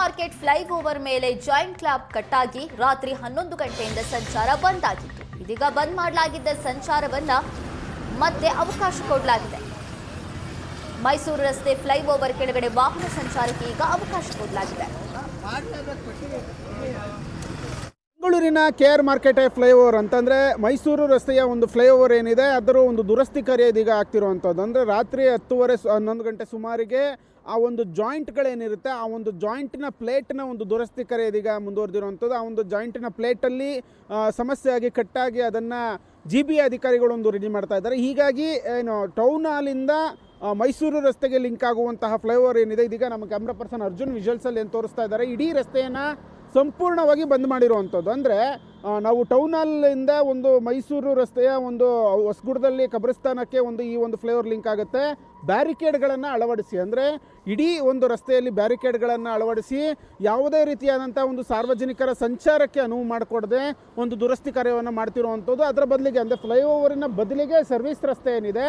Market flyover ಮೇಲೆ joint ಕ್ಲಾಬ್ ಕಟ್ಟಾಗಿ ರಾತ್ರಿ 11 ಗಂಟೆಯಿಂದ ಸಂಚಾರ ಬಂದ್ ಆಗಿತ್ತು. ಇದೀಗ ಬಂದ್ ಮಾಡಲಾಗಿದ್ದ ಸಂಚಾರವನ್ನ ಮತ್ತೆ ಅವಕಾಶ ಕೊಡಲಾಗಿದೆ. ಮೈಸೂರು ರಸ್ತೆ ಫ್ಲೈಓವರ್ ಕೆಳಗಡೆ ವಾಹನ ಸಂಚಾರಕ್ಕೆ ಈಗ ಅವಕಾಶ ಕೊಡಲಾಗಿದೆ. ಬೆಂಗಳೂರಿನ KR ಮಾರ್ಕೆಟ್ ಫ್ಲೈಓವರ್ ಅಂತಂದರೆ ಮೈಸೂರು ರಸ್ತೆಯ ಒಂದು ಫ್ಲೈಓವರ್ ಏನಿದೆ ಅದರ ಒಂದು ದುರಸ್ತಿ ಕಾರ್ಯ ಇದೀಗ ಆಗ್ತಿರುವಂಥದ್ದು. ಅಂದರೆ ರಾತ್ರಿ 10:30 11 ಗಂಟೆ ಸುಮಾರಿಗೆ ಆ ಒಂದು ಜಾಯಿಂಟ್ಗಳೇನಿರುತ್ತೆ ಆ ಒಂದು ಜಾಯಿಂಟಿನ ಪ್ಲೇಟ್ನ ಒಂದು ದುರಸ್ತಿ ಕಾರ್ಯ ಇದೀಗ ಮುಂದುವರೆದಿರುವಂಥದ್ದು. ಆ ಒಂದು ಜಾಯಿಂಟಿನ ಪ್ಲೇಟಲ್ಲಿ ಸಮಸ್ಯೆ ಆಗಿ ಕಟ್ಟಾಗಿ ಅದನ್ನು GB ಅಧಿಕಾರಿಗಳು ಒಂದು ರೆಡಿ ಮಾಡ್ತಾ ಇದ್ದಾರೆ. ಹೀಗಾಗಿ ಏನು ಟೌನ್ ಹಾಲಿಂದ ಮೈಸೂರು ರಸ್ತೆಗೆ ಲಿಂಕ್ ಆಗುವಂತಹ ಫ್ಲೈಓವರ್ ಏನಿದೆ ಇದೀಗ ನಮ್ಮ ಕ್ಯಾಮ್ರಾ ಪರ್ಸನ್ ಅರ್ಜುನ್ ವಿಜುವಲ್ಸಲ್ಲಿ ಏನು ತೋರಿಸ್ತಾ ಇದ್ದಾರೆ. ಇಡೀ ರಸ್ತೆಯನ್ನು ಸಂಪೂರ್ಣವಾಗಿ ಬಂದ್ ಮಾಡಿರುವಂಥದ್ದು. ಅಂದರೆ ನಾವು ಟೌನ್ ಹಾಲಿಂದ ಒಂದು ಮೈಸೂರು ರಸ್ತೆಯ ಒಂದು ಹೊಸಗುಡದಲ್ಲಿ ಕಬ್ರಿಸ್ತಾನಕ್ಕೆ ಈ ಒಂದು ಫ್ಲೈಓವರ್ ಲಿಂಕ್ ಆಗುತ್ತೆ. ಬ್ಯಾರಿಕೇಡ್ಗಳನ್ನು ಅಳವಡಿಸಿ, ಅಂದರೆ ಇಡೀ ಒಂದು ರಸ್ತೆಯಲ್ಲಿ ಬ್ಯಾರಿಕೇಡ್ಗಳನ್ನು ಅಳವಡಿಸಿ ಯಾವುದೇ ರೀತಿಯಾದಂಥ ಒಂದು ಸಾರ್ವಜನಿಕರ ಸಂಚಾರಕ್ಕೆ ಅನುವು ಮಾಡಿಕೊಡದೆ ಒಂದು ದುರಸ್ತಿ ಕಾರ್ಯವನ್ನು ಮಾಡ್ತಿರುವಂಥದ್ದು. ಅದರ ಬದಲಿಗೆ ಅಂದರೆ ಫ್ಲೈಓವರಿನ ಬದಲಿಗೆ ಸರ್ವಿಸ್ ರಸ್ತೆ ಏನಿದೆ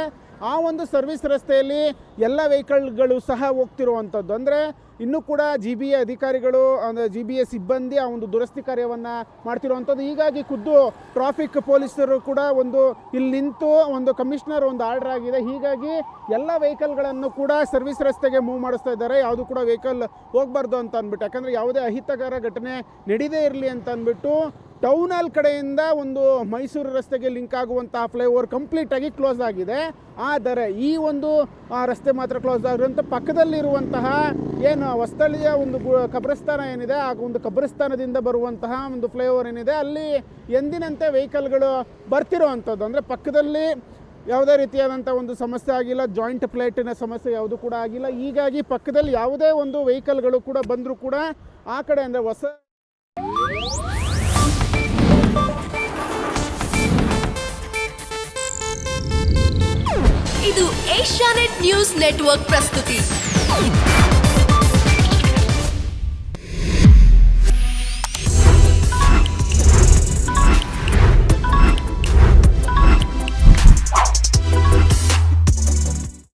ಆ ಒಂದು ಸರ್ವಿಸ್ ರಸ್ತೆಯಲ್ಲಿ ಎಲ್ಲ ವೆಹಿಕಲ್ಗಳು ಸಹ ಹೋಗ್ತಿರುವಂಥದ್ದು. ಅಂದರೆ ಇನ್ನೂ ಕೂಡ GBA ಅಧಿಕಾರಿಗಳು ಅಂದರೆ GBA ಸಿಬ್ಬಂದಿ ಆ ಒಂದು ದುರಸ್ತಿ ಕಾರ್ಯವನ್ನು ಮಾಡ್ತಿರುವಂಥದ್ದು. ಹೀಗಾಗಿ ಖುದ್ದು ಟ್ರಾಫಿಕ್ ಪೊಲೀಸರು ಕೂಡ ಇಲ್ಲಿ ನಿಂತು ಒಂದು ಕಮಿಷನರ್ ಒಂದು ಆರ್ಡರ್ ಆಗಿದೆ. ಹೀಗಾಗಿ ಎಲ್ಲ ವೆಹಿಕಲ್ಗಳನ್ನು ಕೂಡ ಸರ್ವಿಸ್ ರಸ್ತೆಗೆ ಮೂವ್ ಮಾಡಿಸ್ತಾ ಇದ್ದಾರೆ. ಯಾವುದು ಕೂಡ ವೆಹಿಕಲ್ ಹೋಗಬಾರ್ದು ಅಂತ ಅಂದ್ಬಿಟ್ಟು, ಯಾಕಂದರೆ ಯಾವುದೇ ಅಹಿತಕರ ಘಟನೆ ನಡೀದೇ ಇರಲಿ ಅಂತ ಅಂದ್ಬಿಟ್ಟು ಟೌನ್ ಹಾಲ್ ಕಡೆಯಿಂದ ಒಂದು ಮೈಸೂರು ರಸ್ತೆಗೆ ಲಿಂಕ್ ಆಗುವಂತಹ ಫ್ಲೈಓವರ್ ಕಂಪ್ಲೀಟಾಗಿ ಕ್ಲೋಸ್ ಆಗಿದೆ. ಆದರೆ ಈ ಒಂದು ರಸ್ತೆ ಮಾತ್ರ ಕ್ಲೋಸ್ ಆಗಿರುವಂಥ ಪಕ್ಕದಲ್ಲಿರುವಂತಹ ಏನು ಹೊಸಳ್ಳಿಯ ಒಂದು ಕಬ್ರಿಸ್ತಾನ ಏನಿದೆ ಆ ಒಂದು ಕಬ್ರಿಸ್ತಾನದಿಂದ ಬರುವಂತಹ ಒಂದು ಫ್ಲೈಓವರ್ ಏನಿದೆ ಅಲ್ಲಿ ಎಂದಿನಂತೆ ವೆಹಿಕಲ್ಗಳು ಬರ್ತಿರುವಂಥದ್ದು. ಅಂದರೆ ಪಕ್ಕದಲ್ಲಿ ಯಾವುದೇ ರೀತಿಯಾದಂಥ ಒಂದು ಸಮಸ್ಯೆ ಆಗಿಲ್ಲ, ಜಾಯಿಂಟ್ ಪ್ಲೇಟಿನ ಸಮಸ್ಯೆ ಯಾವುದು ಕೂಡ ಆಗಿಲ್ಲ. ಹೀಗಾಗಿ ಪಕ್ಕದಲ್ಲಿ ಯಾವುದೇ ಒಂದು ವೆಹಿಕಲ್ಗಳು ಕೂಡ ಬಂದರೂ ಕೂಡ ಆ ಕಡೆ ಅಂದರೆ ಇದು ಏಷ್ಯಾನೆಟ್ ನ್ಯೂಸ್ ನೆಟ್ವರ್ಕ್ ಪ್ರಸ್ತುತಿ.